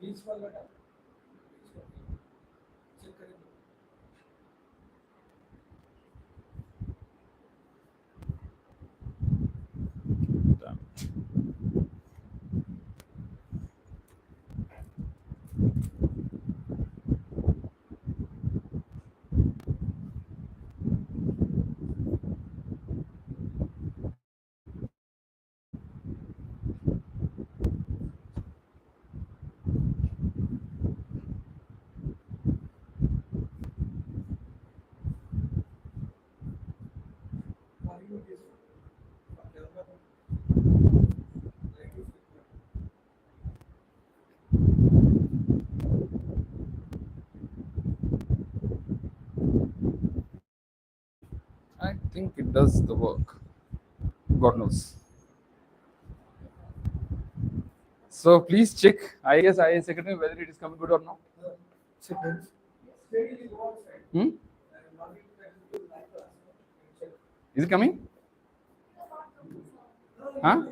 बीच वाला का चेक करें I think it does the work. God knows. So please check IIBS IAS Secretary whether it is coming good or not. seconds. Hmm? Is it coming? Huh?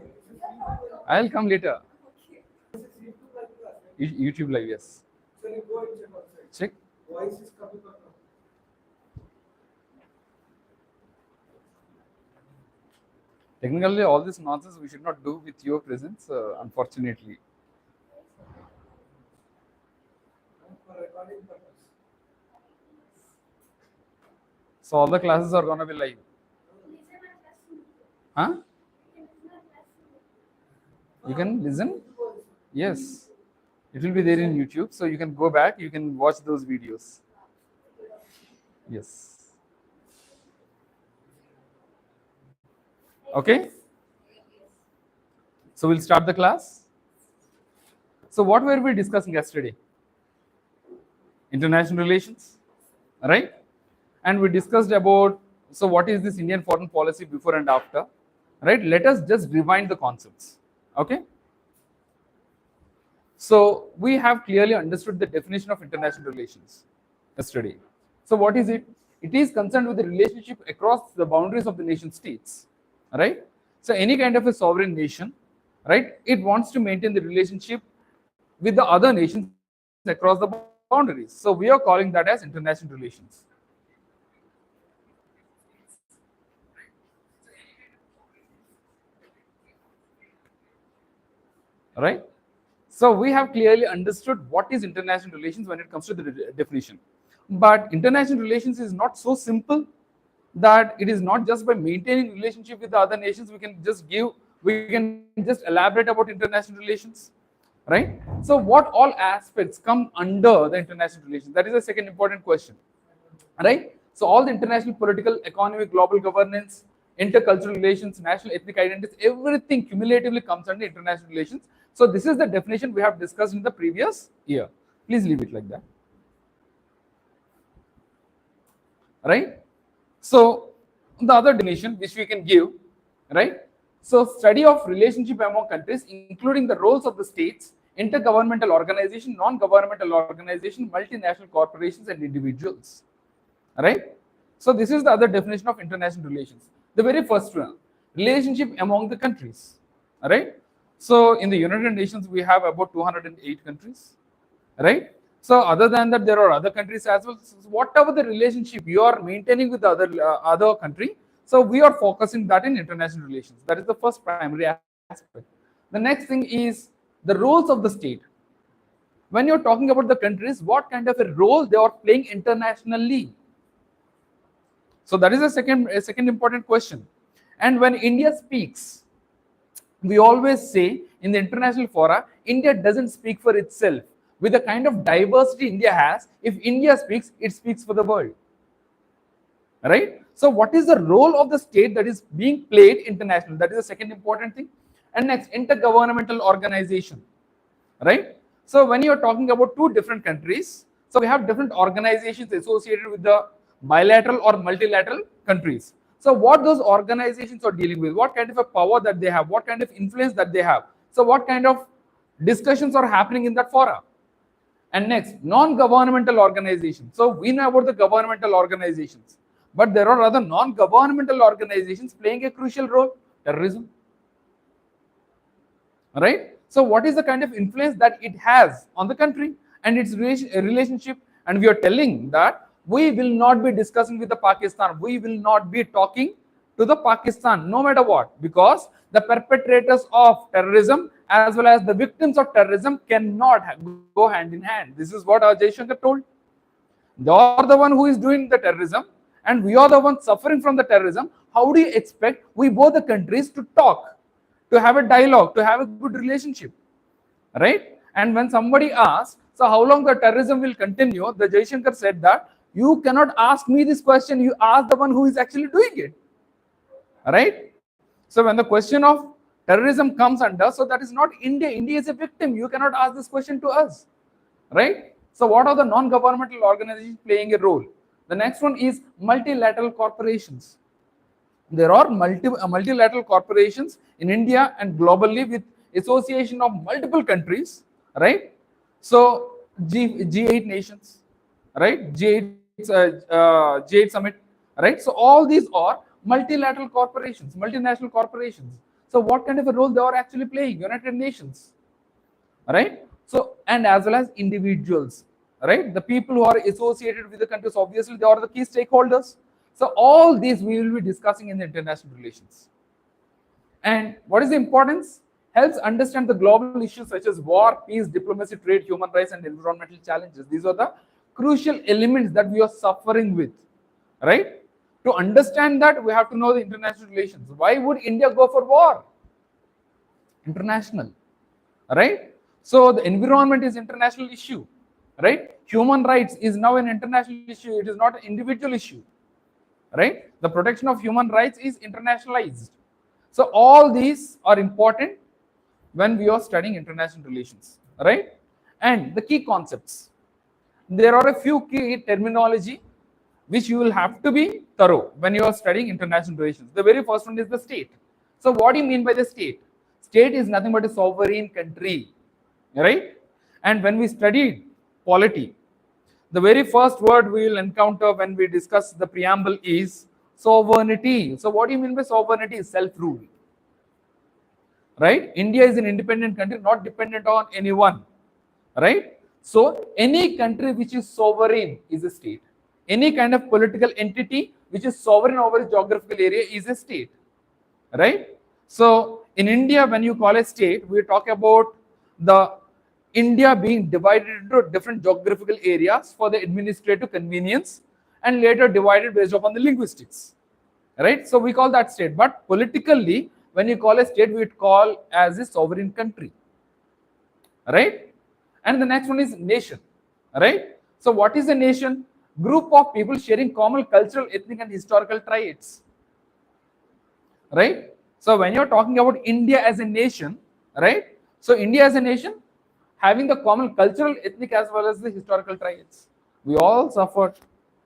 I'll come later. YouTube live, yes. So you go and check outside. Check. Voice is coming or not? Technically, all this nonsense we should not do with your presence, unfortunately. For recording purpose. So all the classes are gonna be live. Huh? You can listen? Yes. It will be there in YouTube, so you can go back, you can watch those videos. Yes. Okay? So we'll start the class. So what were we discussing yesterday? International relations, right? And we discussed about, so what is this Indian foreign policy before and after, right? Let us just rewind the concepts, okay? So we have clearly understood the definition of international relations yesterday. So what is it? It is concerned with the relationship across the boundaries of the nation states, right? So any kind of a sovereign nation, right, it wants to maintain the relationship with the other nations across the boundaries. So we are calling that as international relations. Right? So we have clearly understood what is international relations when it comes to the definition. But international relations is not so simple that it is not just by maintaining relationship with the other nations we can just elaborate about international relations, right? So what all aspects come under the international relations? That is the second important question, right? So all the international political, economic, global governance, intercultural relations, national ethnic identities, everything cumulatively comes under international relations. So this is the definition we have discussed in the previous year. Please leave it like that. Right? So the other definition which we can give, right? So study of relationship among countries, including the roles of the states, intergovernmental organization, non-governmental organization, multinational corporations and individuals. Right? So this is the other definition of international relations. The very first one, relationship among the countries. Right? So in the United Nations, we have about 208 countries. Right? So other than that, there are other countries as well. So whatever the relationship you are maintaining with the other country, so we are focusing that in international relations. That is the first primary aspect. The next thing is the roles of the state. When you're talking about the countries, what kind of a role they are playing internationally? So that is a second important question. And when India speaks, we always say in the international fora, India doesn't speak for itself. With the kind of diversity India has, if India speaks, it speaks for the world. Right? So what is the role of the state that is being played international? That is the second important thing. And next, intergovernmental organization. Right? So when you're talking about two different countries, so we have different organizations associated with the bilateral or multilateral countries. So what those organizations are dealing with, what kind of a power that they have, what kind of influence that they have. So what kind of discussions are happening in that fora. And next, non-governmental organizations. So we know about the governmental organizations, but there are other non-governmental organizations playing a crucial role. Terrorism. Right? So what is the kind of influence that it has on the country and its relationship? And we are telling that we will not be discussing with the Pakistan. We will not be talking to the Pakistan, no matter what, because the perpetrators of terrorism as well as the victims of terrorism cannot go hand in hand. This is what our Jaishankar told. They are the one who is doing the terrorism, and we are the ones suffering from the terrorism. How do you expect we both the countries to talk, to have a dialogue, to have a good relationship, right? And when somebody asks, so how long the terrorism will continue, the Jaishankar said that you cannot ask me this question, you ask the one who is actually doing it, right? So when the question of terrorism comes under, so that is not India. India is a victim. You cannot ask this question to us, right? So what are the non-governmental organizations playing a role? The next one is multilateral corporations. There are multilateral corporations in India and globally with association of multiple countries, right? So G8 nations, right? G8 summit, right? So all these are multilateral corporations, multinational corporations. So what kind of a role they are actually playing? United Nations, right? So, and as well as individuals, right? The people who are associated with the countries, obviously they are the key stakeholders. So all these we will be discussing in the international relations. And what is the importance? Helps understand the global issues such as war, peace, diplomacy, trade, human rights, and environmental challenges. These are the crucial elements that we are suffering with, right? To understand that, we have to know the international relations. Why would India go for war? International, right? So the environment is international issue, right? Human rights is now an international issue. It is not an individual issue, right? The protection of human rights is internationalized. So all these are important when we are studying international relations, right? And the key concepts. There are a few key terminology which you will have to be thorough when you are studying international relations. The very first one is the state. So what do you mean by the state? State is nothing but a sovereign country, right? And when we studied polity, the very first word we will encounter when we discuss the preamble is sovereignty. So what do you mean by sovereignty? Self-rule, right? India is an independent country, not dependent on anyone, right? So any country which is sovereign is a state. Any kind of political entity which is sovereign over a geographical area is a state, right? So in India, when you call a state, we talk about the India being divided into different geographical areas for the administrative convenience and later divided based upon the linguistics, right? So we call that state. But politically, when you call a state, we call as a sovereign country, right? And the next one is nation, right? So what is a nation? Group of people sharing common cultural, ethnic, and historical traits, right? So when you're talking about India as a nation, right? So India as a nation having the common cultural, ethnic, as well as the historical traits. We all suffered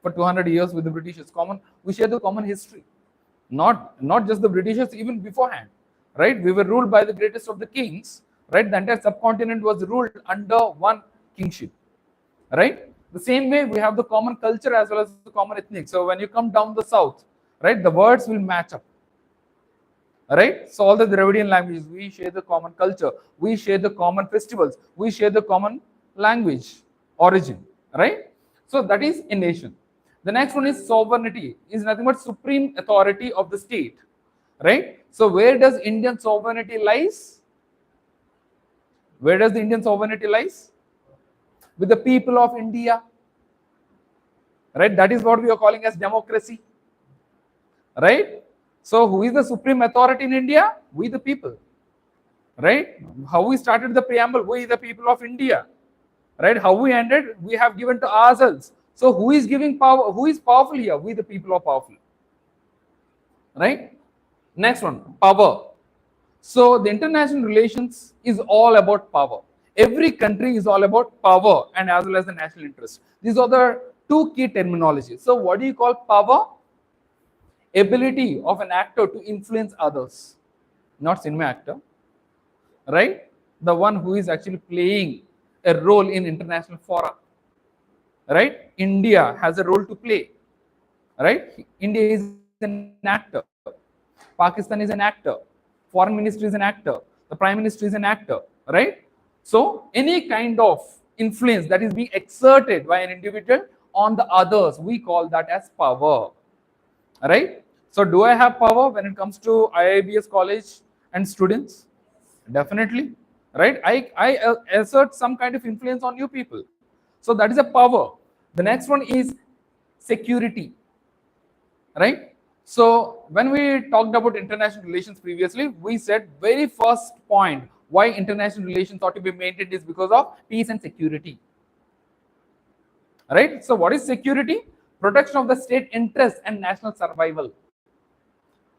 for 200 years with the Britishers. We share the common history. Not just the Britishers, even beforehand, right? We were ruled by the greatest of the kings, right? The entire subcontinent was ruled under one kingship, right? The same way we have the common culture as well as the common ethnic. So when you come down the south, right, the words will match up, right? So all the Dravidian languages, we share the common culture, we share the common festivals, we share the common language origin, right? So that is a nation. The next one is sovereignty, is nothing but supreme authority of the state, right? So where does Indian sovereignty lies? Where does the Indian sovereignty lies? With the people of India, right? That is what we are calling as democracy, right? So who is the supreme authority in India? We the people, right? How we started the preamble, we the people of India, right? How we ended, we have given to ourselves. So who is giving power? Who is powerful here? We the people are powerful, right? Next one, power. So the international relations is all about power. Every country is all about power and as well as the national interest. These are the two key terminologies. So what do you call power? Ability of an actor to influence others, not cinema actor, right? The one who is actually playing a role in international fora, right? India has a role to play, right? India is an actor. Pakistan is an actor. Foreign ministry is an actor. The prime minister is an actor, right? So any kind of influence that is being exerted by an individual on the others, we call that as power, right? So do I have power when it comes to IIBS college and students? Definitely, right? I assert some kind of influence on you people. So that is a power. The next one is security, right? So when we talked about international relations previously, we said very first point why international relations ought to be maintained is because of peace and security, right? So what is security? Protection of the state interest and national survival.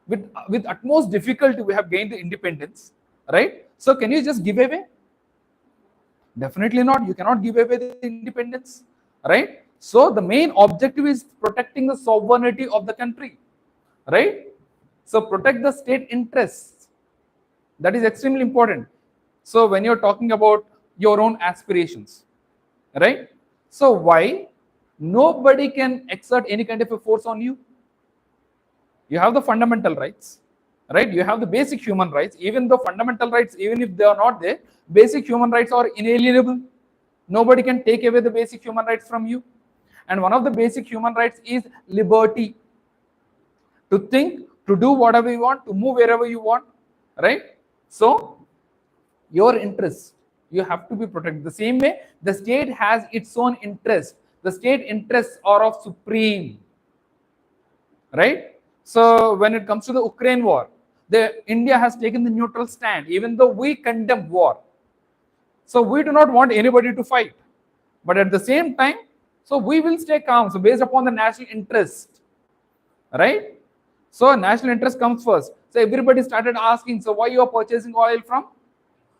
With utmost difficulty we have gained the independence, right? So can you just give away? Definitely not. You cannot give away the independence, right? So the main objective is protecting the sovereignty of the country, right? So protect the state interests. That is extremely important. So when you're talking about your own aspirations, right? So why nobody can exert any kind of a force on you? You have the fundamental rights, right? You have the basic human rights. Even the fundamental rights, even if they are not there, basic human rights are inalienable. Nobody can take away the basic human rights from you. And one of the basic human rights is liberty, to think, to do whatever you want, to move wherever you want, right? So your interests, you have to be protected. The same way the state has its own interest. The state interests are of supreme, right? So when it comes to the Ukraine war, India has taken the neutral stand, even though we condemn war. So we do not want anybody to fight, but at the same time, so we will stay calm. So based upon the national interest, right? So national interest comes first. So everybody started asking, so why you are purchasing oil from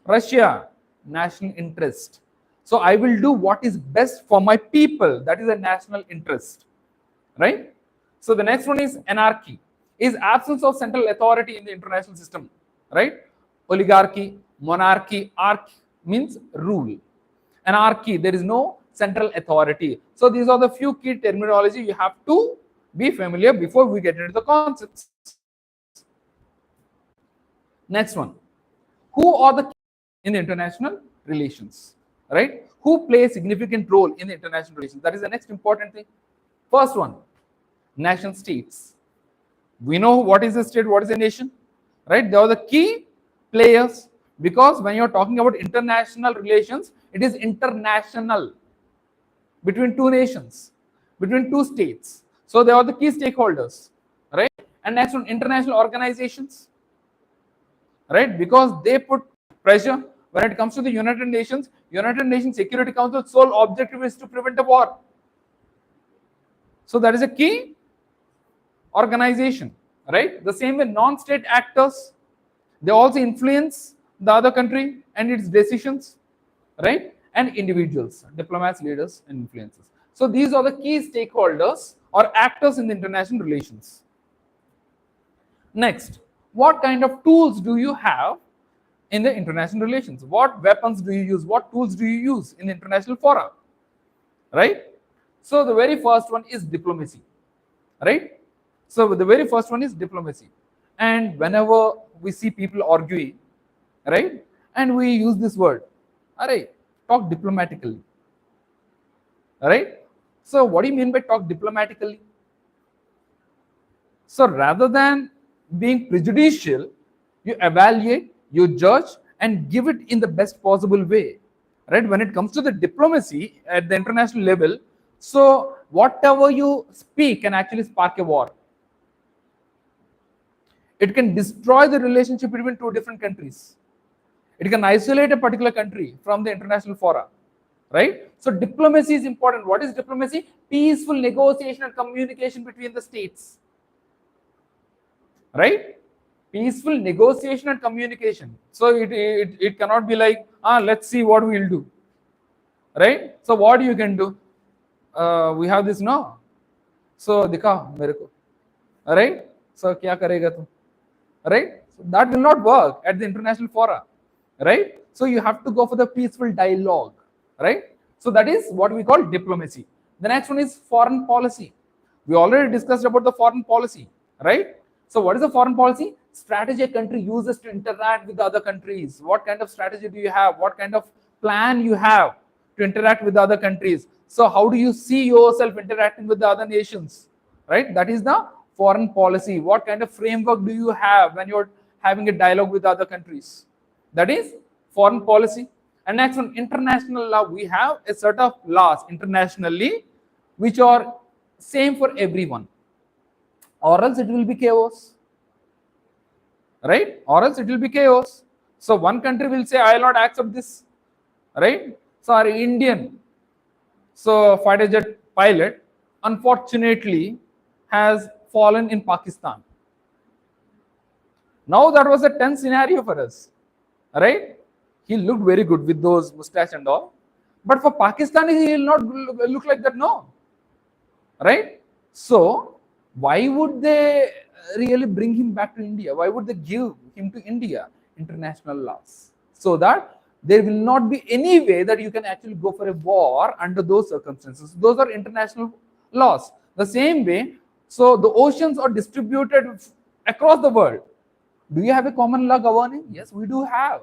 Russia? National interest. So I will do what is best for my people. That is a national interest, right? So the next one is anarchy, is absence of central authority in the international system, right? Oligarchy, monarchy, arch means rule. Anarchy, there is no central authority. So these are the few key terminology you have to be familiar before we get into the concepts. Next one, who are the in the international relations, right? Who play a significant role in the international relations? That is the next important thing. First one, nation states. We know what is a state, what is a nation, right? They are the key players, because when you're talking about international relations, it is international, between two nations, between two states. So they are the key stakeholders, right? And next one, international organizations, right? Because they put pressure. When it comes to the United Nations Security Council, sole objective is to prevent a war. So that is a key organization, right? The same way non-state actors, they also influence the other country and its decisions, right? And individuals, diplomats, leaders, and influencers. So these are the key stakeholders or actors in the international relations. Next, what kind of tools do you have in the international relations? What weapons do you use? What tools do you use in the international fora, right? So the very first one is diplomacy, right? So the very first one is diplomacy. And whenever we see people arguing, right, and we use this word, alright, talk diplomatically, right? So what do you mean by talk diplomatically? So rather than being prejudicial, you evaluate, you judge, and give it in the best possible way, right? When it comes to the diplomacy at the international level, so whatever you speak can actually spark a war. It can destroy the relationship between two different countries. It can isolate a particular country from the international fora, right? So diplomacy is important. What is diplomacy? Peaceful negotiation and communication between the states, right? Peaceful negotiation and communication. So it cannot be like, let's see what we'll do, right? So what you can do? We have this, no? So dikha mere ko, right? So kya karega tu, right? So that will not work at the international fora, right? So you have to go for the peaceful dialogue, right? So that is what we call diplomacy. The next one is foreign policy. We already discussed about the foreign policy, right? So what is the foreign policy? strategy a country uses to interact with other countries. What kind of strategy do you have? What kind of plan you have to interact with other countries? So how do you see yourself interacting with the other nations? Right? That is the foreign policy. What kind of framework do you have when you're having a dialogue with other countries? That is foreign policy. And next one, international law. We have a set of laws internationally which are same for everyone, or else it will be chaos. Right? Or else it will be chaos. So one country will say, I will not accept this. Right? So our Indian fighter jet pilot unfortunately has fallen in Pakistan. Now that was a tense scenario for us. Right? He looked very good with those mustache and all. But for Pakistani, he will not look like that, no. Right? So, why would they really bring him back to India? Why would they give him to India? International laws. So that there will not be any way that you can actually go for a war under those circumstances. Those are international laws. The same way, so the oceans are distributed across the world. Do you have a common law governing? Yes, we do have.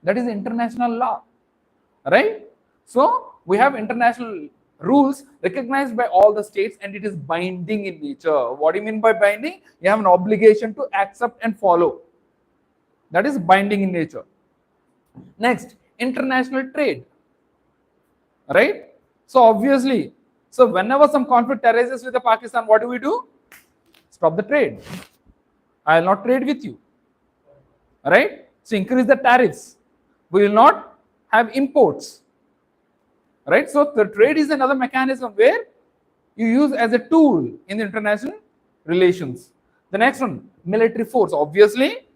That is international law, right? So we have international rules recognized by all the states and it is binding in nature. What do you mean by binding? You have an obligation to accept and follow. That is binding in nature. Next, international trade, right? So obviously, so whenever some conflict arises with the Pakistan, what do? Stop the trade. I will not trade with you, right? So increase the tariffs. We will not have imports, right? So the trade is another mechanism where you use as a tool in the international relations. The next one, military force. Obviously,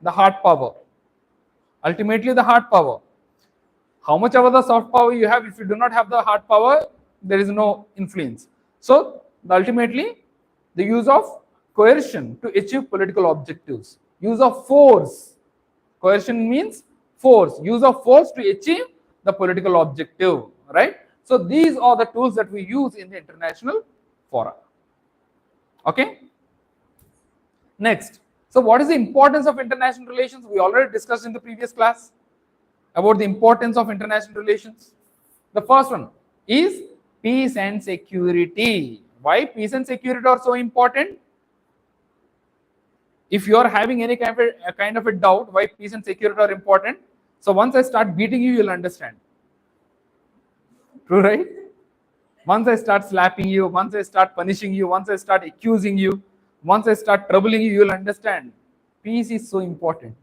the hard power. Ultimately, the hard power. How much of the soft power you have, if you do not have the hard power, there is no influence. So ultimately, the use of coercion to achieve political objectives. Use of force. Coercion means force, use of force to achieve the political objective, right? So these are the tools that we use in the international fora. Okay. Next, so what is the importance of international relations? We already discussed in the previous class about the importance of international relations. The first one is peace and security. Why peace and security are so important? If you are having any kind of a doubt why peace and security are important, so once I start beating you, you'll understand. True, right? Once I start slapping you, once I start punishing you, once I start accusing you, once I start troubling you, you'll understand. Peace is so important,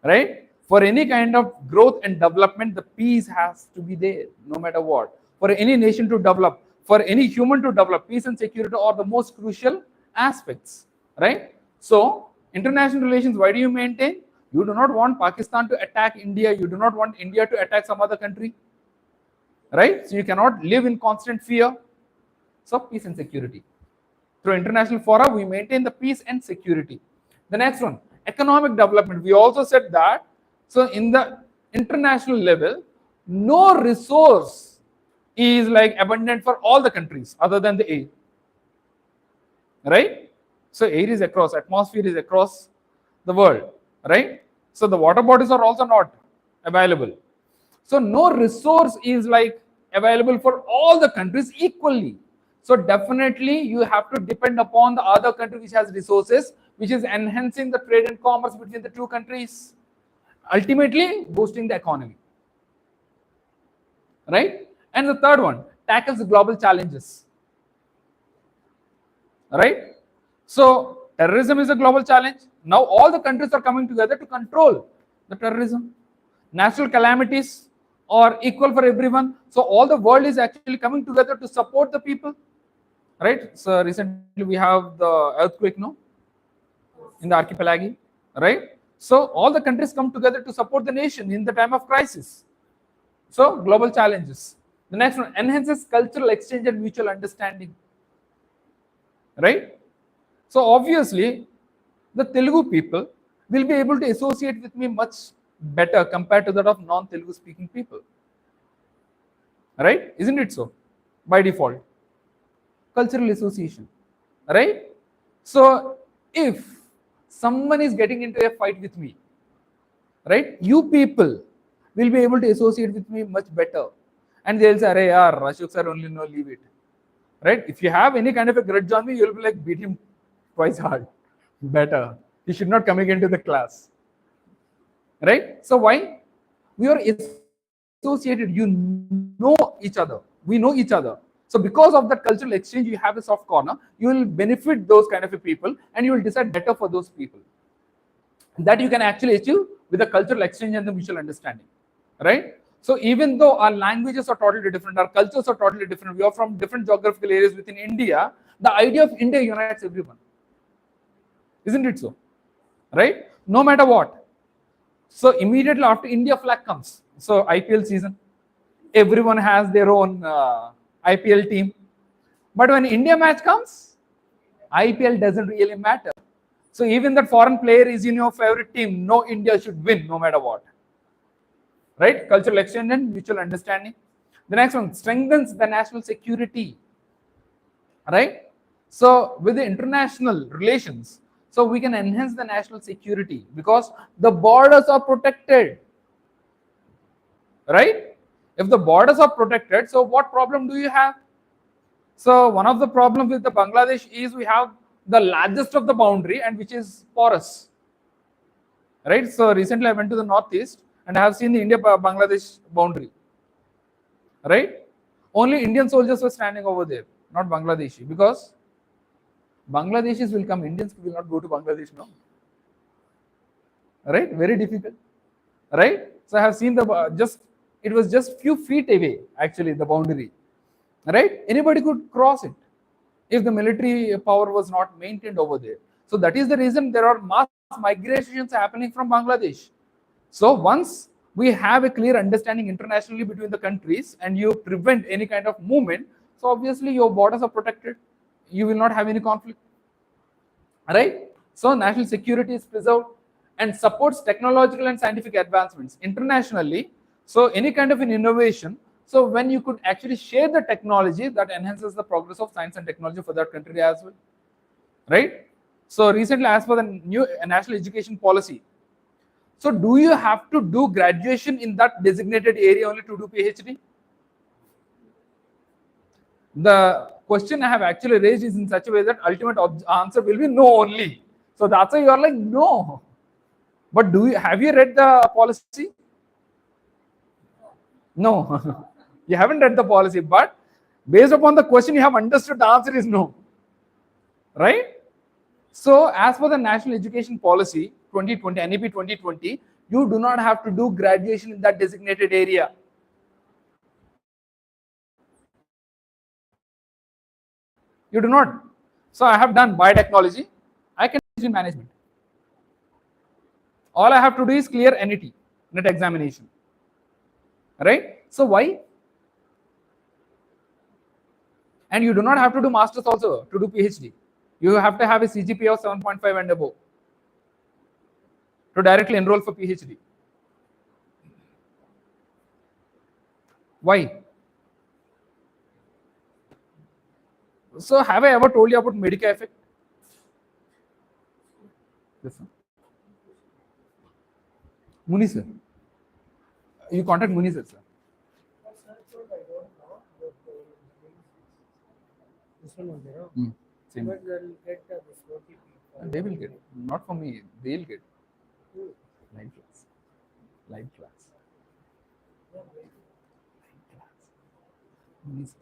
right? For any kind of growth and development, the peace has to be there, no matter what. For any nation to develop, for any human to develop, peace and security are the most crucial aspects, right? So, international relations, why do you maintain? You do not want Pakistan to attack India. You do not want India to attack some other country, right? So, you cannot live in constant fear. So, peace and security. Through international fora, we maintain the peace and security. The next one, economic development. We also said that, so in the international level, no resource is like abundant for all the countries other than the air, right? So air is across, atmosphere is across the world, right? So the water bodies are also not available. So no resource is like available for all the countries equally. So definitely you have to depend upon the other country which has resources, which is enhancing the trade and commerce between the two countries, ultimately boosting the economy, right? And the third one, tackles global challenges, right? So terrorism is a global challenge. Now all the countries are coming together to control the terrorism. Natural calamities are equal for everyone. So all the world is actually coming together to support the people, right? So recently we have the earthquake, no, in the archipelago, right? So all the countries come together to support the nation in the time of crisis. So global challenges. The next one, enhances cultural exchange and mutual understanding, right? So obviously, the Telugu people will be able to associate with me much better compared to that of non-Telugu speaking people, right? Isn't it so? By default, cultural association, right? So if someone is getting into a fight with me, right? You people will be able to associate with me much better, and they'll say, "Arey yaar, Ashok sir only no leave it." Right? If you have any kind of a grudge on me, you'll be like, beat him twice hard. Better. He should not coming into the class. Right? So why? We are associated. You know each other. We know each other. So because of that cultural exchange, you have a soft corner. You will benefit those kind of a people, and you will decide better for those people. That you can actually achieve with the cultural exchange and the mutual understanding. Right? So even though our languages are totally different, our cultures are totally different, we are from different geographical areas within India, the idea of India unites everyone. Isn't it so? Right? No matter what. So immediately after India flag comes, so IPL season, everyone has their own IPL team. But when India match comes, IPL doesn't really matter. So even that foreign player is in your favorite team, no, India should win no matter what. Right? Cultural exchange and mutual understanding. The next one, strengthens the national security. Right? So with the international relations, so we can enhance the national security because the borders are protected. Right? If the borders are protected, so what problem do you have? So one of the problems with the Bangladesh is we have the largest of the boundary and which is porous. Right? So recently I went to the northeast and I have seen the India-Bangladesh boundary. Right? Only Indian soldiers were standing over there, not Bangladeshi, because Bangladeshis will come, Indians will not go to Bangladesh now. Right? Very difficult. Right? So I have seen it was just few feet away, actually, the boundary. Right? Anybody could cross it if the military power was not maintained over there. So that is the reason there are mass migrations happening from Bangladesh. So once we have a clear understanding internationally between the countries and you prevent any kind of movement, so obviously your borders are protected. You will not have any conflict. Right? So national security is preserved and supports technological and scientific advancements internationally. So any kind of an innovation, so when you could actually share the technology, that enhances the progress of science and technology for that country as well. Right? So recently, as per the new national education policy, so do you have to do graduation in that designated area only to do PhD? The question I have actually raised is in such a way that ultimate answer will be no only. So that's why you are like, no. But have you read the policy? No. You haven't read the policy, but based upon the question you have understood, the answer is no. Right? So as for the National Education Policy 2020, NEP 2020, you do not have to do graduation in that designated area. You do not. So I have done biotechnology. I can teach in management. All I have to do is clear NET, net examination. Right? So why? And you do not have to do masters also to do PhD. You have to have a CGPA of 7.5 and above to directly enroll for PhD. Why? So have I ever told you about Medica effect? This one. Muni sir. You contact Muni sir, sir. This one was there. Same. But they'll get this OTP. They will get it. Not for me. They'll get it. Live class. Live class. Live class. Muni sir.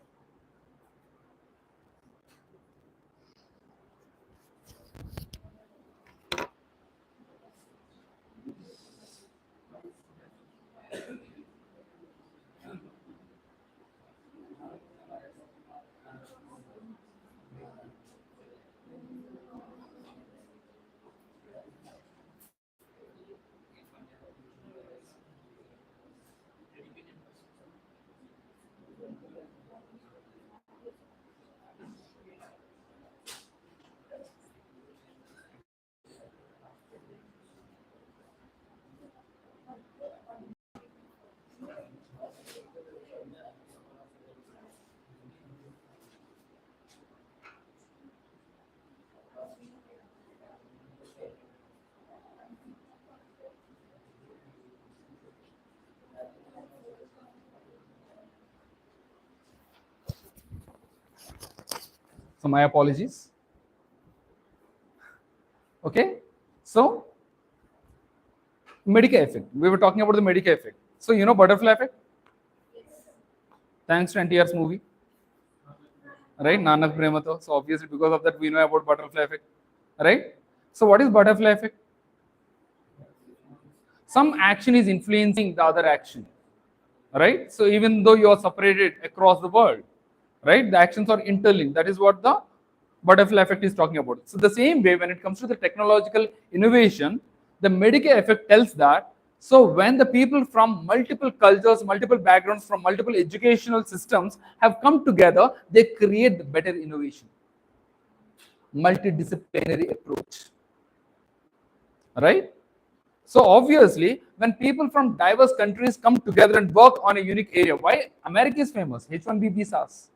So my apologies. Okay, so Medica effect. We were talking about the Medica effect. So you know butterfly effect? Thanks to NTR's movie, right? Nanak Premato. So obviously because of that we know about butterfly effect, right? So what is butterfly effect? Some action is influencing the other action, right? So even though you are separated across the world, right, the actions are interlinked. That is what the butterfly effect is talking about. So the same way, when it comes to the technological innovation, the Medica effect tells that, so when the people from multiple cultures, multiple backgrounds, from multiple educational systems have come together, they create the better innovation. Multidisciplinary approach, right? So obviously, when people from diverse countries come together and work on a unique area, why America is famous? H1B visas.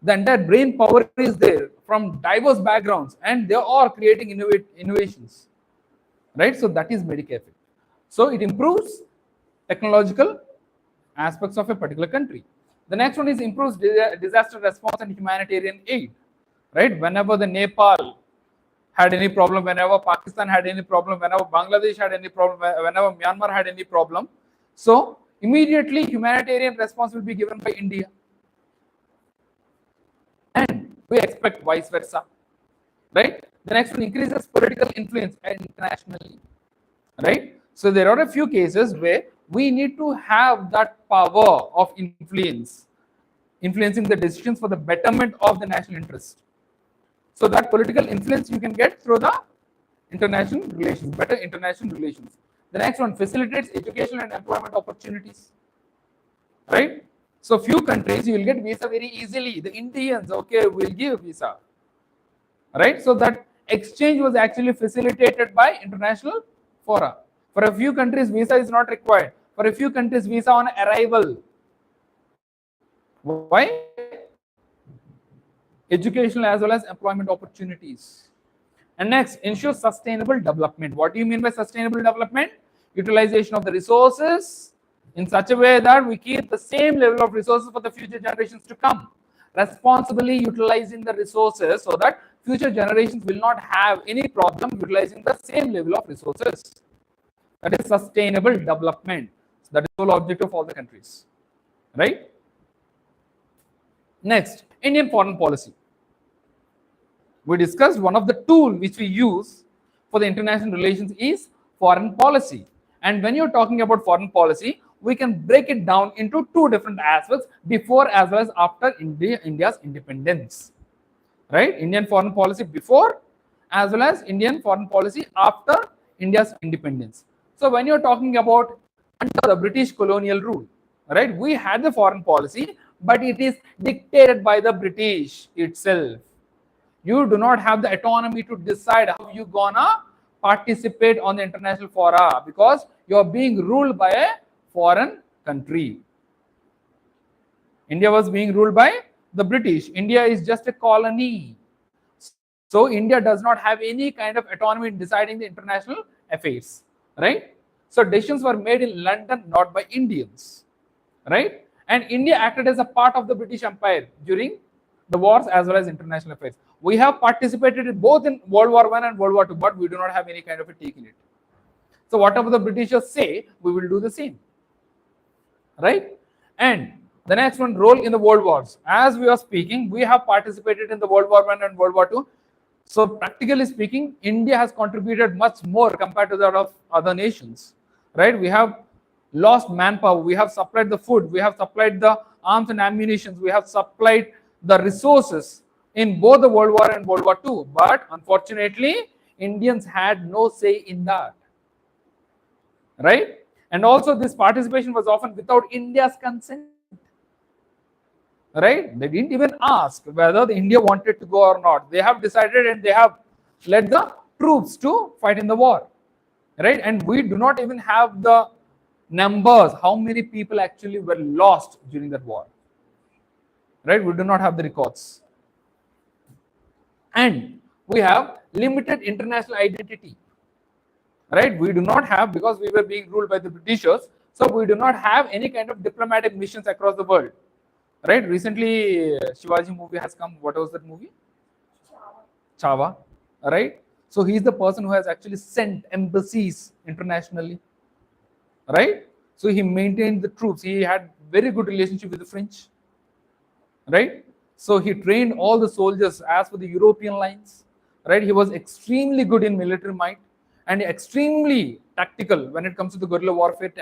The entire brain power is there from diverse backgrounds, and they are creating innovations, right? So that is Medicaid effect. So it improves technological aspects of a particular country. The next one is improves disaster response and humanitarian aid, right? Whenever the Nepal had any problem, whenever Pakistan had any problem, whenever Bangladesh had any problem, whenever Myanmar had any problem, so immediately humanitarian response will be given by India. And we expect vice versa, right? The next one increases political influence internationally, right? So there are a few cases where we need to have that power of influence, influencing the decisions for the betterment of the national interest. So that political influence you can get through the international relations, better international relations. The next one facilitates education and employment opportunities, right? So few countries you will get visa very easily. The Indians, okay, will give visa, right? So that exchange was actually facilitated by international fora. For a few countries, visa is not required. For a few countries, visa on arrival. Why? Educational as well as employment opportunities. And next, ensure sustainable development. What do you mean by sustainable development? Utilization of the resources in such a way that we keep the same level of resources for the future generations to come. Responsibly utilizing the resources so that future generations will not have any problem utilizing the same level of resources. That is sustainable development. That is the whole objective of all the countries, right? Next, Indian foreign policy. We discussed one of the tools which we use for the international relations is foreign policy. And when you're talking about foreign policy, we can break it down into two different aspects, before as well as after India's independence. Right? Indian foreign policy before as well as Indian foreign policy after India's independence. So when you're talking about under the British colonial rule, right, we had the foreign policy, but it is dictated by the British itself. You do not have the autonomy to decide how you gonna participate on the international fora because you're being ruled by a foreign country. India was being ruled by the British. India is just a colony. So India does not have any kind of autonomy in deciding the international affairs, right? So decisions were made in London, not by Indians, right? And India acted as a part of the British Empire during the wars as well as international affairs. We have participated in both in World War I and World War II, but we do not have any kind of a take in it. So whatever the Britishers say, we will do the same, right? And the next one, role in the world wars. As we are speaking, we have participated in the World War I and World War II. So practically speaking, India has contributed much more compared to that of other nations, right? We have lost manpower, we have supplied the food, we have supplied the arms and ammunition, we have supplied the resources in both the World War and World War II. But unfortunately, Indians had no say in that, right? And also this participation was often without India's consent, right? They didn't even ask whether the India wanted to go or not. They have decided and they have led the troops to fight in the war, right? And we do not even have the numbers, how many people actually were lost during that war, right? We do not have the records. And we have limited international identity, right? We do not have, because we were being ruled by the Britishers, so we do not have any kind of diplomatic missions across the world, right? Recently, Shivaji movie has come. What was that movie? Chava, right? So he's the person who has actually sent embassies internationally, right? So he maintained the troops. He had very good relationship with the French, right? So he trained all the soldiers as per the European lines, right? He was extremely good in military might and extremely tactical when it comes to the guerrilla warfare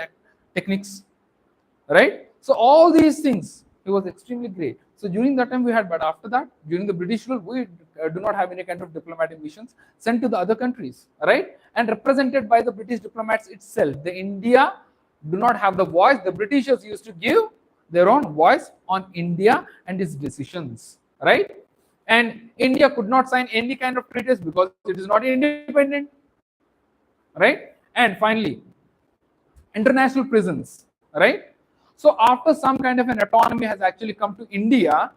techniques, right? So all these things, he was extremely great. So during that time we had, but after that, during the British rule, we do not have any kind of diplomatic missions sent to the other countries, right? And represented by the British diplomats itself. The India do not have the voice. The Britishers used to give their own voice on India and its decisions, right? And India could not sign any kind of treaties because it is not independent, right? And finally, international prisons, right? So after some kind of an autonomy has actually come to India,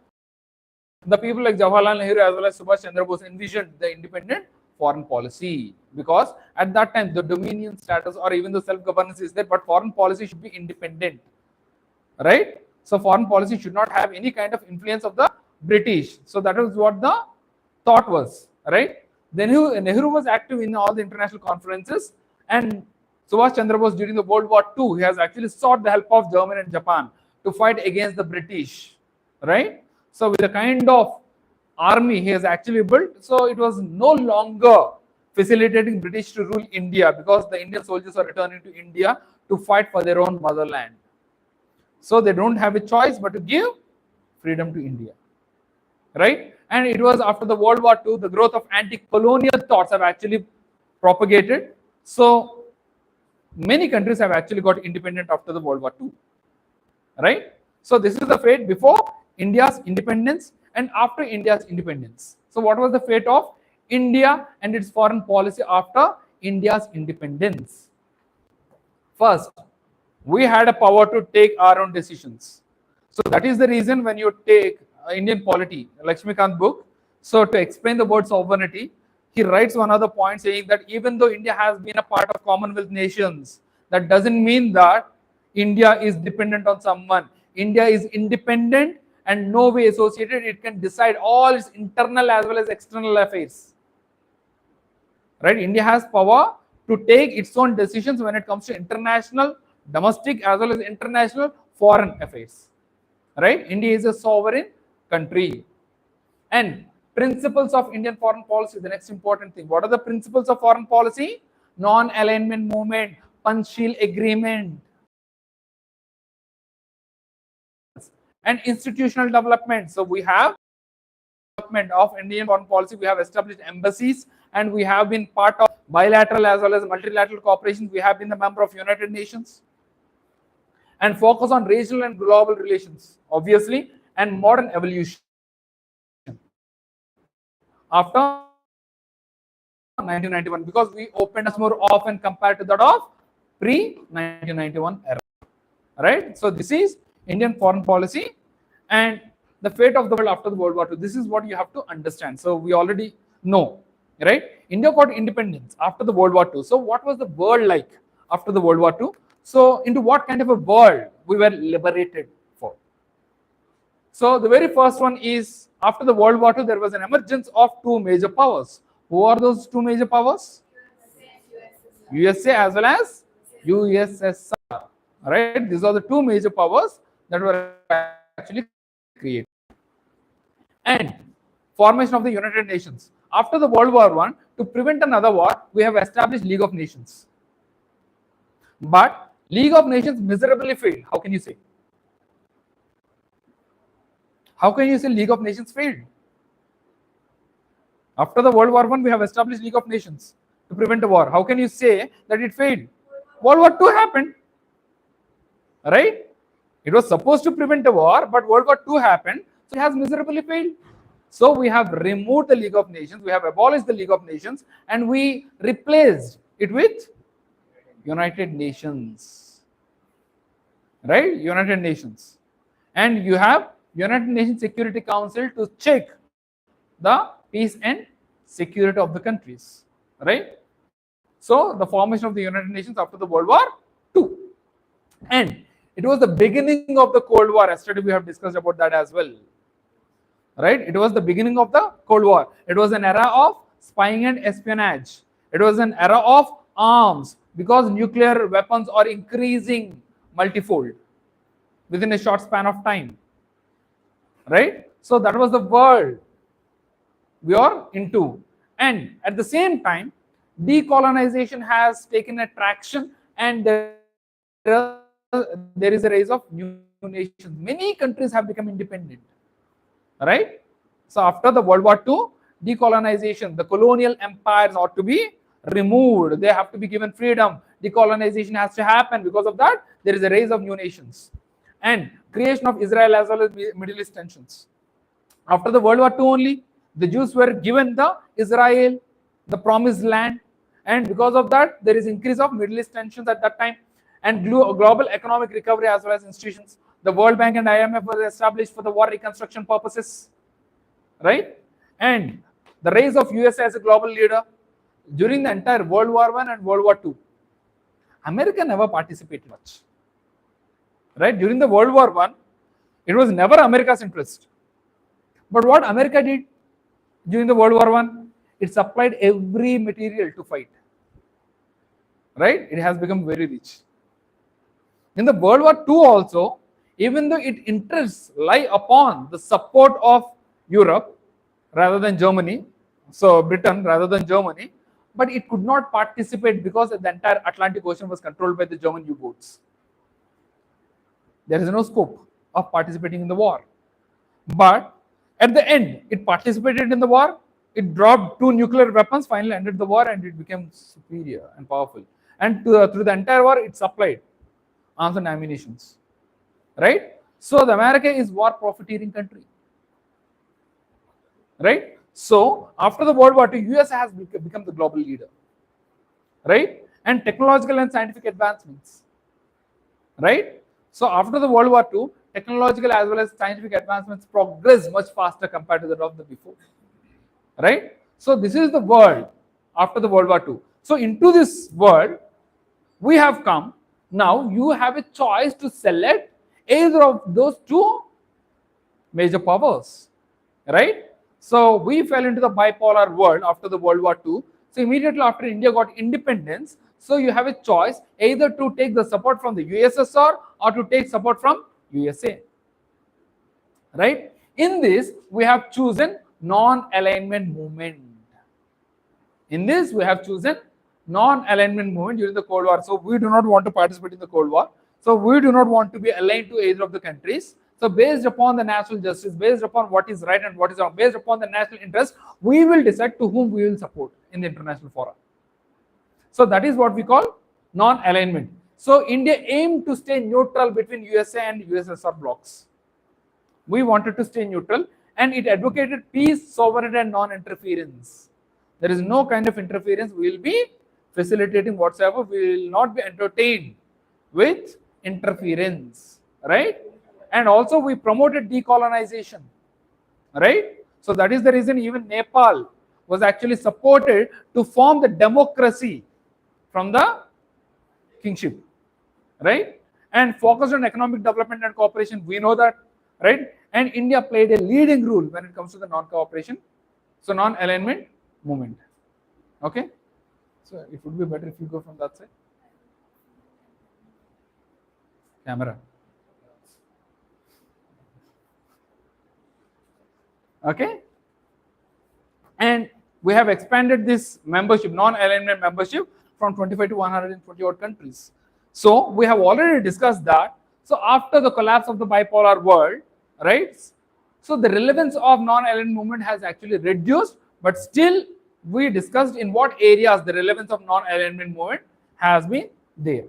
the people like Jawaharlal Nehru as well as Subhash Chandra Bose envisioned the independent foreign policy, because at that time the dominion status or even the self-governance is there, but foreign policy should be independent, right? So foreign policy should not have any kind of influence of the British. So that was what the thought was, right? Then Nehru was active in all the international conferences, and Subhash Chandra Bose during the World War II, he has actually sought the help of Germany and Japan to fight against the British, right? So with the kind of army he has actually built, so it was no longer facilitating British to rule India, because the Indian soldiers are returning to India to fight for their own motherland. So they don't have a choice but to give freedom to India, right? And it was after the World War II, the growth of anti-colonial thoughts have actually propagated. So many countries have actually got independent after the World War II, right? So this is the fate before India's independence and after India's independence. So what was the fate of India and its foreign policy after India's independence? First, we had a power to take our own decisions. So that is the reason when you take Indian polity, Lakshmikant book, so to explain the word sovereignty, he writes one other point saying that even though India has been a part of Commonwealth nations, that doesn't mean that India is dependent on someone. India is independent and no way associated. It can decide all its internal as well as external affairs, right? India has power to take its own decisions when it comes to international, domestic as well as international foreign affairs, right? India is a sovereign country. And principles of Indian foreign policy, the next important thing. What are the principles of foreign policy? Non-alignment movement, Panchsheel agreement, and institutional development. So we have development of Indian foreign policy. We have established embassies, and we have been part of bilateral as well as multilateral cooperation. We have been a member of United Nations, and focus on regional and global relations, obviously, and modern evolution. After 1991, because we opened us more often compared to that of pre-1991 era, right? So this is Indian foreign policy and the fate of the world after the World War II. This is what you have to understand. So we already know, right? India got independence after the World War II. So what was the world like after the World War II? So into what kind of a world we were liberated for? So the very first one is, after the World War II, there was an emergence of two major powers. Who are those two major powers? USA as well as USSR, right? These are the two major powers that were actually created. And formation of the United Nations. After the World War I, to prevent another war, we have established League of Nations. But League of Nations miserably failed. How can you say? How can you say League of Nations failed? After the World War I, we have established League of Nations to prevent a war. How can you say that it failed? World War II happened, right? It was supposed to prevent a war, but World War II happened, so it has miserably failed. So we have removed the League of Nations, we have abolished the League of Nations, and we replaced it with United Nations, right? United Nations. And you have United Nations Security Council to check the peace and security of the countries, right? So the formation of the United Nations after the World War II. And it was the beginning of the Cold War. Yesterday we have discussed about that as well. right? It was the beginning of the Cold War. It was an era of spying and espionage. It was an era of arms because nuclear weapons are increasing multifold within a short span of time, right? So that was the world we are into. And at the same time, decolonization has taken a traction, and there is a rise of new nations. Many countries have become independent, right? So after the World War II, decolonization, the colonial empires ought to be removed. They have to be given freedom. Decolonization has to happen. Because of that, there is a rise of new nations and creation of Israel as well as Middle East tensions. After the World War II only, the Jews were given the Israel, the promised land, and because of that, there is increase of Middle East tensions at that time, and global economic recovery as well as institutions. The World Bank and IMF were established for the war reconstruction purposes, right? And the rise of USA as a global leader during the entire World War I and World War II. America never participated much, right? During the World War I, it was never America's interest. But what America did during the World War I, it supplied every material to fight, right? It has become very rich. In the World War II also, even though its interests lie upon the support of Europe rather than Germany, so Britain rather than Germany, but it could not participate because the entire Atlantic Ocean was controlled by the German U-boats. There is no scope of participating in the war. But at the end, it participated in the war, it dropped 2 nuclear weapons, finally ended the war, and it became superior and powerful. And through the entire war, it supplied arms and ammunition, right? So the America is war profiteering country, right? So after the World War II, US has become the global leader, right? And technological and scientific advancements, right? So after the World War II, technological as well as scientific advancements progress much faster compared to that of the before, right? So this is the world after the World War II. So into this world, we have come. Now you have a choice to select either of those 2 major powers, right? So we fell into the bipolar world after the World War II. So immediately after India got independence, so you have a choice either to take the support from the USSR or to take support from USA, right? In this, we have chosen non-alignment movement. In this, we have chosen non-alignment movement during the Cold War. So we do not want to participate in the Cold War. So we do not want to be aligned to either of the countries. So based upon the national justice, based upon what is right and what is wrong, based upon the national interest, we will decide to whom we will support in the international forum. So that is what we call non-alignment. So India aimed to stay neutral between USA and USSR blocs. We wanted to stay neutral, and it advocated peace, sovereignty, and non-interference. There is no kind of interference. We will be facilitating whatsoever. We will not be entertained with interference, right? And also we promoted decolonization, right? So that is the reason even Nepal was actually supported to form the democracy from the kingship, right? And focused on economic development and cooperation. We know that, right? And India played a leading role when it comes to the non-cooperation, so non-alignment movement. Okay, so it would be better if you go from that side. Camera. Okay, and we have expanded this membership, non-alignment membership, from 25 to 120 odd countries. So we have already discussed that. So after the collapse of the bipolar world, right? So the relevance of non-alignment movement has actually reduced, but still we discussed in what areas the relevance of non-alignment movement has been there,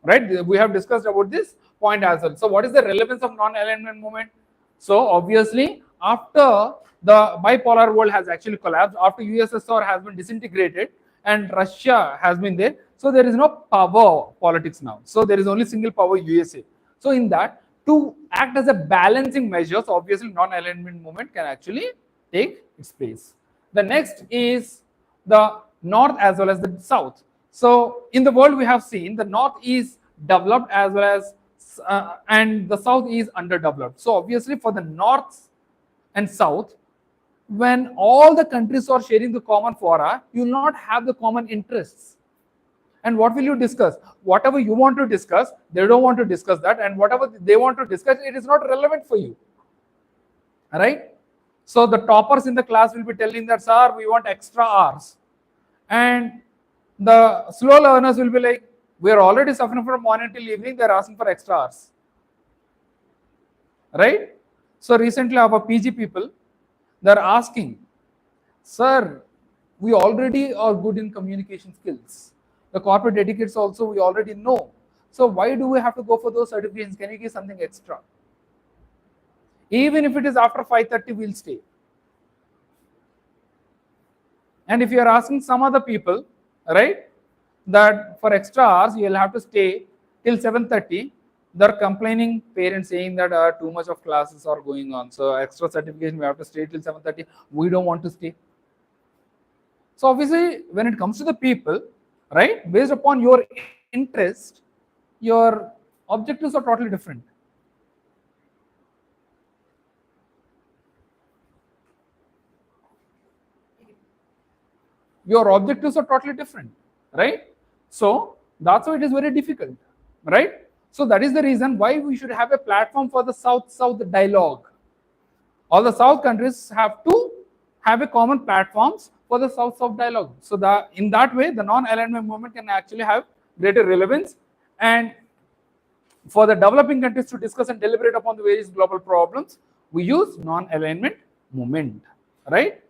right? We have discussed about this point as well. So what is the relevance of non-alignment movement? So obviously after the bipolar world has actually collapsed, after USSR has been disintegrated and Russia has been there, so there is no power politics now. So there is only single power USA. So in that, to act as a balancing measure, so obviously non-alignment movement can actually take its place. The next is the north as well as the south. So in the world we have seen the north is developed as well as and the south is underdeveloped. So obviously for the north and South, when all the countries are sharing the common fora, you will not have the common interests. And what will you discuss? Whatever you want to discuss, they don't want to discuss that, and whatever they want to discuss, it is not relevant for you. Right? So the toppers in the class will be telling that, sir, we want extra hours. And the slow learners will be like, we are already suffering from morning till evening, they are asking for extra hours. Right? So recently our PG people, they are asking, sir, we already are good in communication skills. The corporate etiquettes also we already know. So why do we have to go for those certifications? Can you give something extra? Even if it is after 5:30, we'll stay. And if you are asking some other people, right, that for extra hours you'll have to stay till 7:30, they're complaining, parents saying that too much of classes are going on. So extra certification, we have to stay till 7:30. We don't want to stay. So obviously, when it comes to the people, right, based upon your interest, your objectives are totally different. Your objectives are totally different, right? So that's why it is very difficult, right? So that is the reason why we should have a platform for the South-South dialogue. All the South countries have to have a common platforms for the South-South dialogue. So that in that way, the non-alignment movement can actually have greater relevance, and for the developing countries to discuss and deliberate upon the various global problems, we use non-alignment movement, right?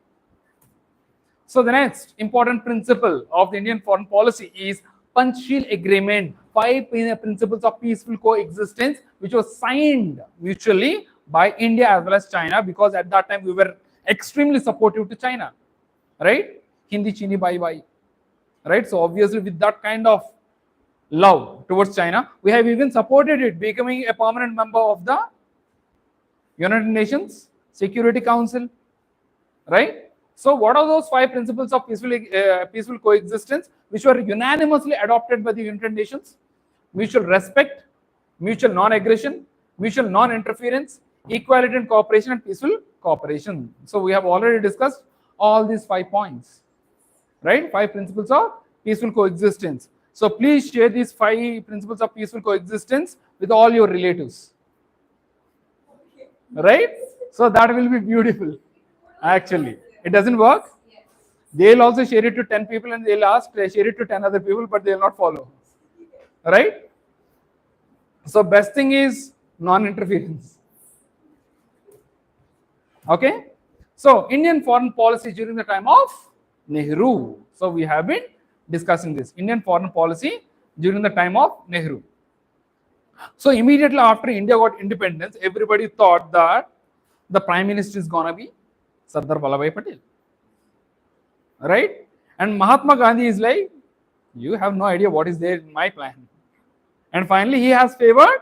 So the next important principle of the Indian foreign policy is Panchsheel Agreement, 5 principles of peaceful coexistence, which was signed mutually by India as well as China, because at that time we were extremely supportive to China, right? Hindi Chini bye bye, right? So obviously with that kind of love towards China, we have even supported it becoming a permanent member of the United Nations Security Council, right? So what are those 5 principles of peaceful coexistence which were unanimously adopted by the United Nations? Mutual respect, mutual non-aggression, mutual non-interference, equality and cooperation, and peaceful cooperation. So we have already discussed all these 5 points, right? 5 principles of peaceful coexistence. So please share these 5 principles of peaceful coexistence with all your relatives, right? So that will be beautiful. Actually, it doesn't work. They'll also share it to 10 people and they'll ask, share it to 10 other people, but they'll not follow, right? So best thing is non-interference. Okay. So Indian foreign policy during the time of Nehru. So we have been discussing this Indian foreign policy during the time of Nehru. So immediately after India got independence, everybody thought that the prime minister is gonna be Sardar Vallabhbhai Patel, right? And Mahatma Gandhi is like, you have no idea what is there in my plan. And finally, he has favored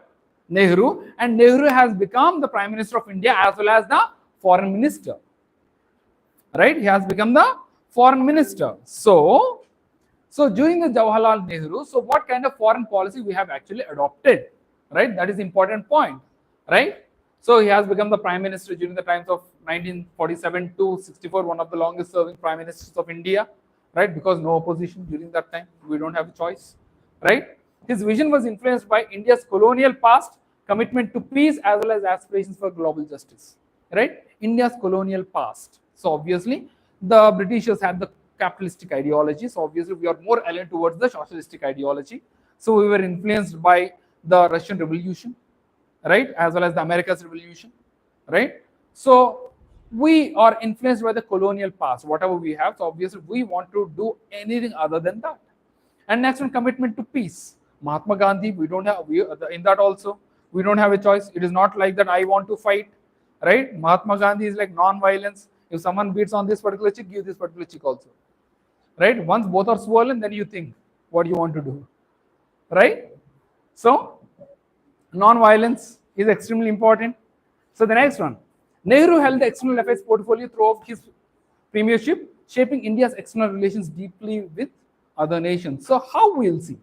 Nehru, and Nehru has become the Prime Minister of India as well as the Foreign Minister, right? He has become the Foreign Minister. So during the Jawaharlal Nehru, so what kind of foreign policy we have actually adopted, right? That is the important point, right? So he has become the Prime Minister during the times of 1947 to 64, one of the longest serving Prime Ministers of India, right? Because no opposition during that time, we don't have a choice, right? His vision was influenced by India's colonial past, commitment to peace, as well as aspirations for global justice, right? India's colonial past. So obviously, the Britishers had the capitalistic ideology. So obviously, we are more aligned towards the socialistic ideology. So we were influenced by the Russian Revolution, right, as well as the America's Revolution, right? So we are influenced by the colonial past, whatever we have. So obviously, we want to do anything other than that. And next one, commitment to peace. Mahatma Gandhi, we don't have, in that also, we don't have a choice. It is not like that I want to fight, right? Mahatma Gandhi is like non-violence. If someone beats on this particular cheek, give this particular cheek also, right? Once both are swollen, then you think what you want to do, right? So non-violence is extremely important. So the next one, Nehru held the external affairs portfolio throughout his premiership, shaping India's external relations deeply with other nations. So how we'll see,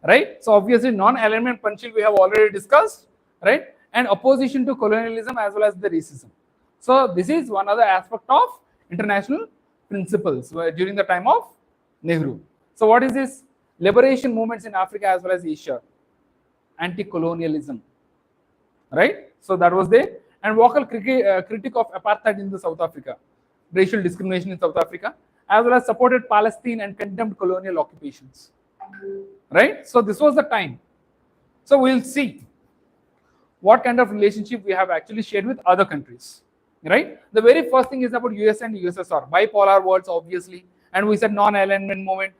right? So obviously non-alignment Panchsheel we have already discussed, right? and opposition to colonialism as well as the racism. So this is one other aspect of international principles during the time of Nehru. So what is this? Liberation movements in Africa as well as Asia, anti-colonialism, right? So that was there. And vocal critic of apartheid in the South Africa, racial discrimination in South Africa, as well as supported Palestine and condemned colonial occupations, right? So this was the time. So we'll see what kind of relationship we have actually shared with other countries, right? The very first thing is about US and USSR, bipolar worlds, obviously, and we said non-alignment movement,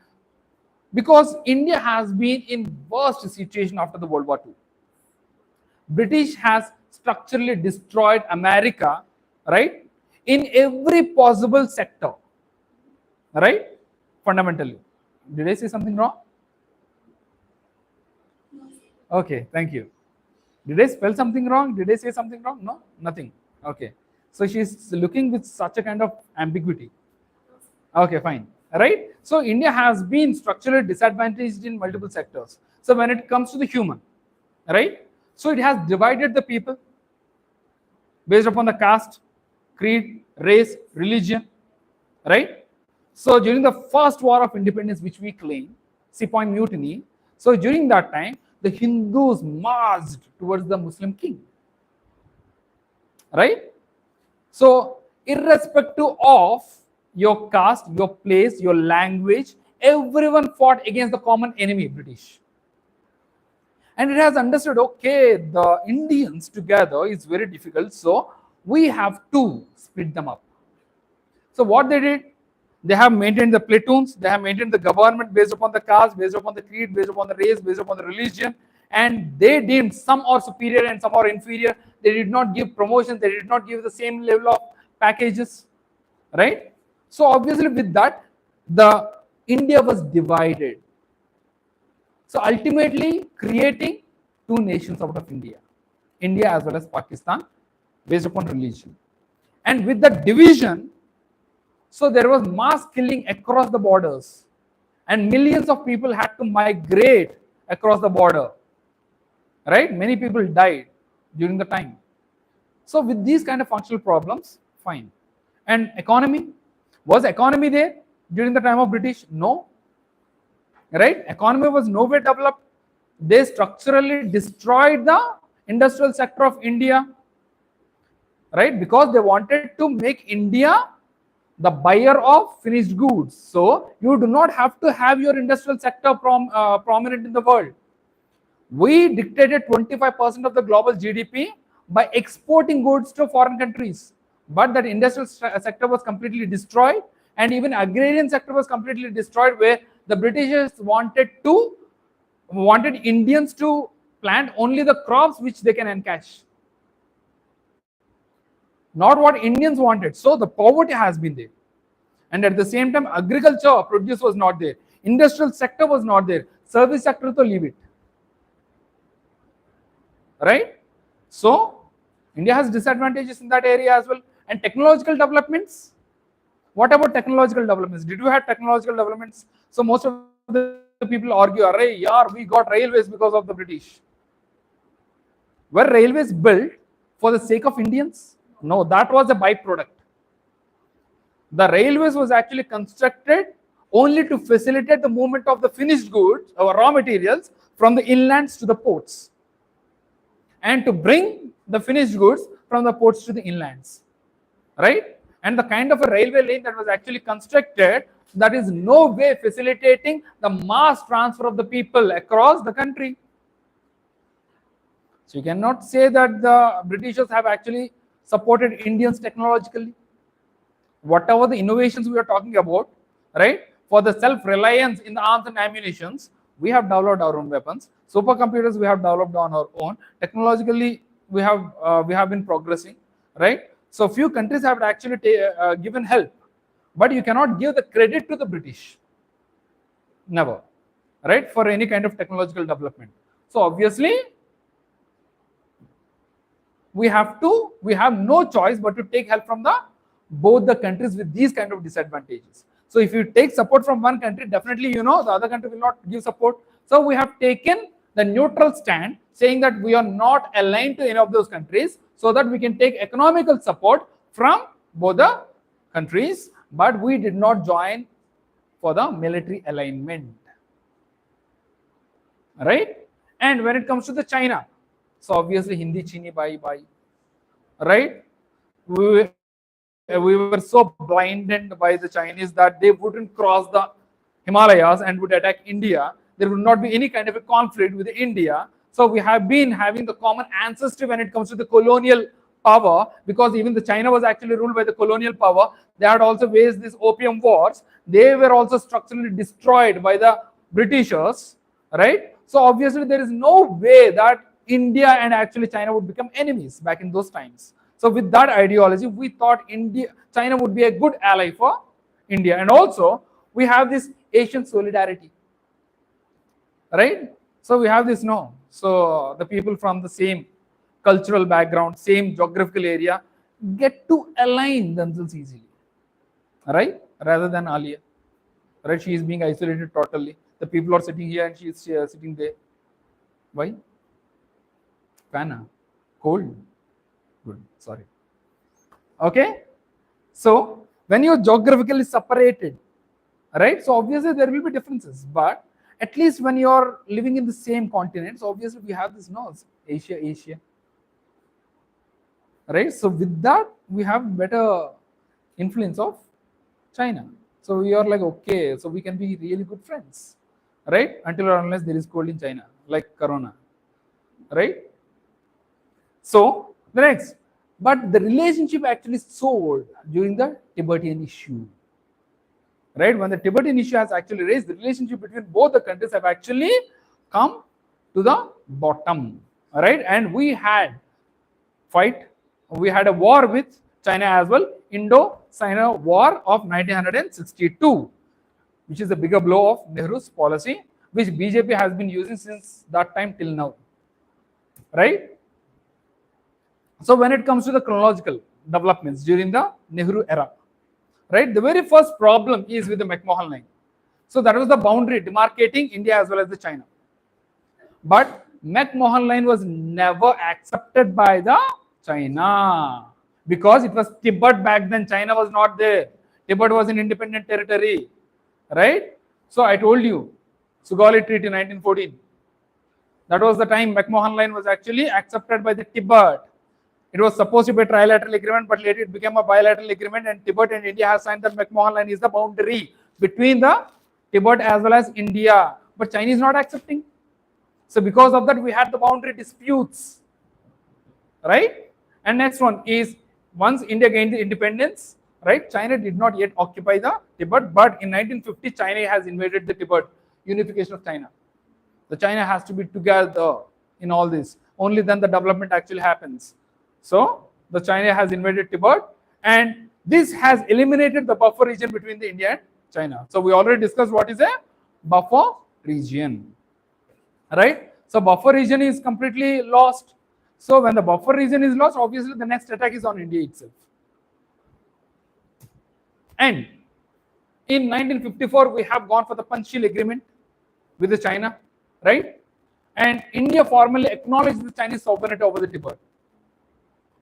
because India has been in worst situation after the World War II. British has structurally destroyed America, right, in every possible sector, right, fundamentally. Did I say something wrong? Okay, thank you. Did I spell something wrong? Did I say something wrong? No, nothing. Okay. So she's looking with such a kind of ambiguity. Okay, fine. Right? So India has been structurally disadvantaged in multiple sectors. So when it comes to the human, right? So it has divided the people based upon the caste, creed, race, religion, right? So during the first war of independence, which we claim, Sepoy Mutiny, so during that time, the Hindus marched towards the Muslim king, right? So irrespective of your caste, your place, your language, everyone fought against the common enemy, British. And it has understood, okay, the Indians together is very difficult, so we have to split them up. So what they did, they have maintained the platoons, they have maintained the government based upon the caste, based upon the creed, based upon the race, based upon the religion, and they deemed some are superior and some are inferior. They did not give promotions, they did not give the same level of packages, right? So obviously with that, the India was divided. So ultimately creating two nations out of India, India as well as Pakistan, based upon religion. And with the division, so there was mass killing across the borders, and millions of people had to migrate across the border, right? Many people died during the time. So with these kind of functional problems, fine. And economy, was economy there during the time of British? No, right? Economy was nowhere developed. They structurally destroyed the industrial sector of India, right? Because they wanted to make India the buyer of finished goods. So you do not have to have your industrial sector prominent in the world. We dictated 25% of the global GDP by exporting goods to foreign countries. But that industrial sector was completely destroyed, and even agrarian sector was completely destroyed, where the Britishers wanted Indians to plant only the crops which they can encash, not what Indians wanted. So the poverty has been there. And at the same time, agriculture produce was not there. Industrial sector was not there. Service sector to leave it. Right? So India has disadvantages in that area as well. And technological developments. What about technological developments? Did you have technological developments? So most of the people argue, "Arey, yaar, we got railways because of the British." Were railways built for the sake of Indians? No, that was a byproduct. The railways was actually constructed only to facilitate the movement of the finished goods or raw materials from the inlands to the ports, and to bring the finished goods from the ports to the inlands, right? And the kind of a railway lane that was actually constructed, that is no way facilitating the mass transfer of the people across the country. So you cannot say that the Britishers have actually supported Indians technologically. Whatever the innovations we are talking about, right? For the self-reliance in the arms and ammunitions, we have developed our own weapons. Supercomputers we have developed on our own. Technologically, we have been progressing, right? So few countries have actually given help, but you cannot give the credit to the British. Never, right? For any kind of technological development. So obviously, we have no choice but to take help from both the countries with these kind of disadvantages. So if you take support from one country, definitely the other country will not give support. So we have taken the neutral stand, saying that we are not aligned to any of those countries, so that we can take economical support from both the countries, but we did not join for the military alignment. Right? And when it comes to the China, so obviously Hindi Chini bye, right? We were so blinded by the Chinese that they wouldn't cross the Himalayas and would attack India. There would not be any kind of a conflict with India. So we have been having the common ancestry when it comes to the colonial power, because even the China was actually ruled by the colonial power. They had also waged these opium wars. They were also structurally destroyed by the Britishers, right? So obviously there is no way that India and actually China would become enemies back in those times. So with that ideology, we thought China would be a good ally for India. And also, we have this Asian solidarity, right? So we have this, no. So the people from the same cultural background, same geographical area, get to align themselves easily, right? Rather than Alia, right? She is being isolated totally. The people are sitting here and she is sitting there. Why? Fan, cold. Good, sorry. Okay, so when you're geographically separated, right? So obviously there will be differences, but at least when you're living in the same continent, so obviously we have this nose, Asia, right? So with that, we have better influence of China. So we are like, okay, so we can be really good friends, right? Until or unless there is cold in China, like Corona, right? So the next, but the relationship actually soared during the Tibetan issue, right? When the Tibetan issue has actually raised, the relationship between both the countries have actually come to the bottom, right? And we had a war with China as well, Indo-Sino War of 1962, which is a bigger blow of Nehru's policy, which BJP has been using since that time till now, right? So when it comes to the chronological developments during the Nehru era, right, the very first problem is with the McMahon line. So that was the boundary demarcating India as well as the China. But McMahon line was never accepted by the China because it was Tibet back then. China was not there. Tibet was an independent territory, right? So I told you, Sugauli Treaty 1914. That was the time McMahon line was actually accepted by the Tibet. It was supposed to be a trilateral agreement, but later it became a bilateral agreement, and Tibet and India have signed that McMahon line is the boundary between the Tibet as well as India. But China is not accepting. So because of that, we had the boundary disputes, right? And next one is, once India gained the independence, right, China did not yet occupy the Tibet, but in 1950, China has invaded the Tibet, unification of China. The China has to be together in all this. Only then the development actually happens. So the China has invaded Tibet, and this has eliminated the buffer region between the India and China. So we already discussed what is a buffer region, right? So buffer region is completely lost. So when the buffer region is lost, obviously the next attack is on India itself. And in 1954, we have gone for the Panchsheel agreement with the China, right? And India formally acknowledged the Chinese sovereignty over the Tibet.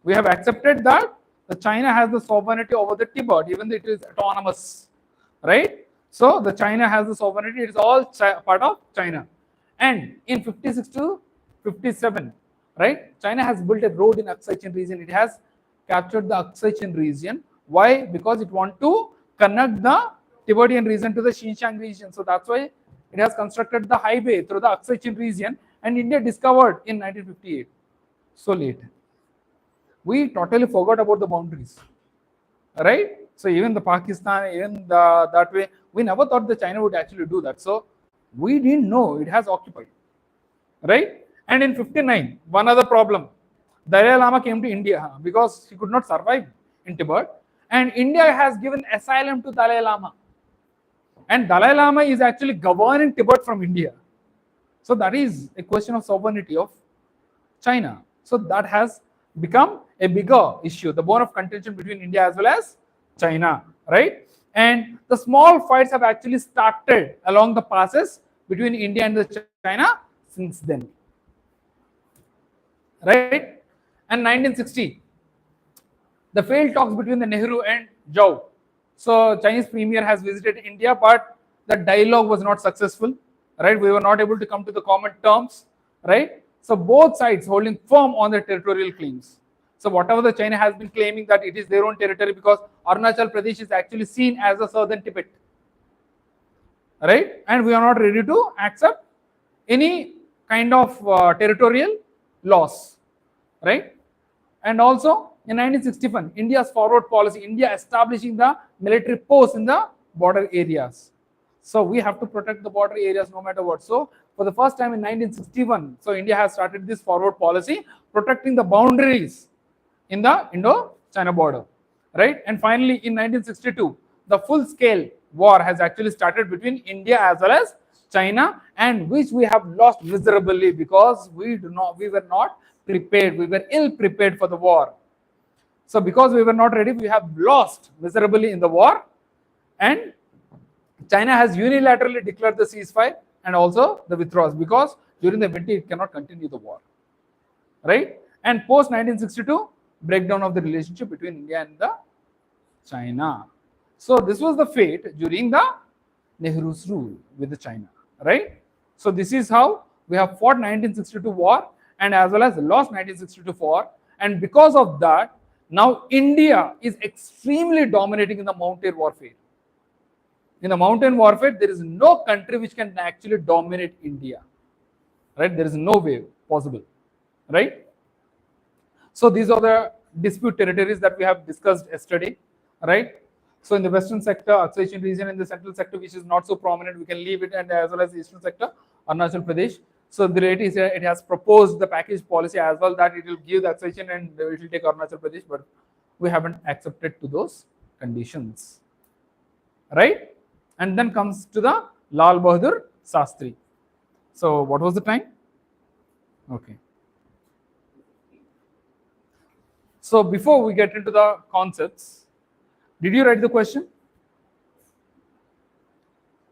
We have accepted that the China has the sovereignty over the Tibet, even though it is autonomous, right? So the China has the sovereignty, it is all part of China. And in 56 to 57, right, China has built a road in Aksai Chin region. It has captured the Aksai Chin region. Why? Because it wants to connect the Tibetan region to the Xinjiang region. So that's why it has constructed the highway through the Aksai Chin region, and India discovered in 1958. So late. We totally forgot about the boundaries, right? So even the Pakistan, even that way, we never thought the China would actually do that. So we didn't know it has occupied, right? And in 59, one other problem, Dalai Lama came to India because he could not survive in Tibet, and India has given asylum to Dalai Lama. And Dalai Lama is actually governing Tibet from India. So that is a question of sovereignty of China. So that has become a bigger issue, the bone of contention between India as well as China, right? And the small fights have actually started along the passes between India and the China since then. Right? And 1960, the failed talks between the Nehru and Zhou. So Chinese premier has visited India, but the dialogue was not successful. Right? We were not able to come to the common terms. Right? So both sides holding firm on their territorial claims. So whatever the China has been claiming that it is their own territory, because Arunachal Pradesh is actually seen as a southern Tibet. Right? And we are not ready to accept any kind of territorial loss. Right? And also in 1961, India's forward policy, India establishing the military posts in the border areas. So we have to protect the border areas no matter what. So for the first time in 1961, so India has started this forward policy, protecting the boundaries in the Indo-China border, right? And finally, in 1962, the full-scale war has actually started between India as well as China, and which we have lost miserably because we were not prepared. We were ill prepared for the war. So because we were not ready, we have lost miserably in the war, and China has unilaterally declared the ceasefire and also the withdrawals, because during the winter it cannot continue the war, right? And post 1962, breakdown of the relationship between India and the China. So this was the fate during the Nehru's rule with the China, right? So this is how we have fought 1962 war and as well as lost 1962 war, and because of that, now India is extremely dominating in the mountain warfare. In the mountain warfare, there is no country which can actually dominate India, right? There is no way possible, right? So these are the dispute territories that we have discussed yesterday, right? So in the western sector, Aksai region, in the central sector, which is not so prominent, we can leave it, and as well as the eastern sector, Arunachal Pradesh. So the rate is it has proposed the package policy as well, that it will give the Aksai and it will take Arunachal Pradesh, but we haven't accepted to those conditions, right? And then comes to the Lal Bahadur Shastri. So what was the time? Okay. So before we get into the concepts, did you write the question?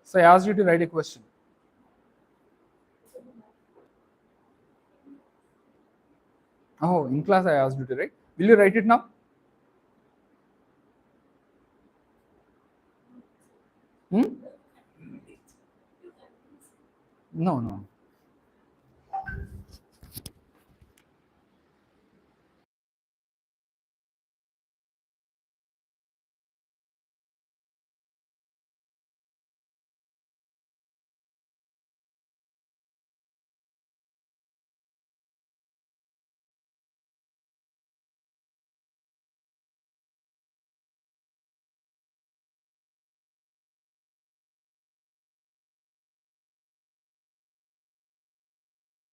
So I asked you to write a question. Oh, in class I asked you to write. Will you write it now? Hmm? No.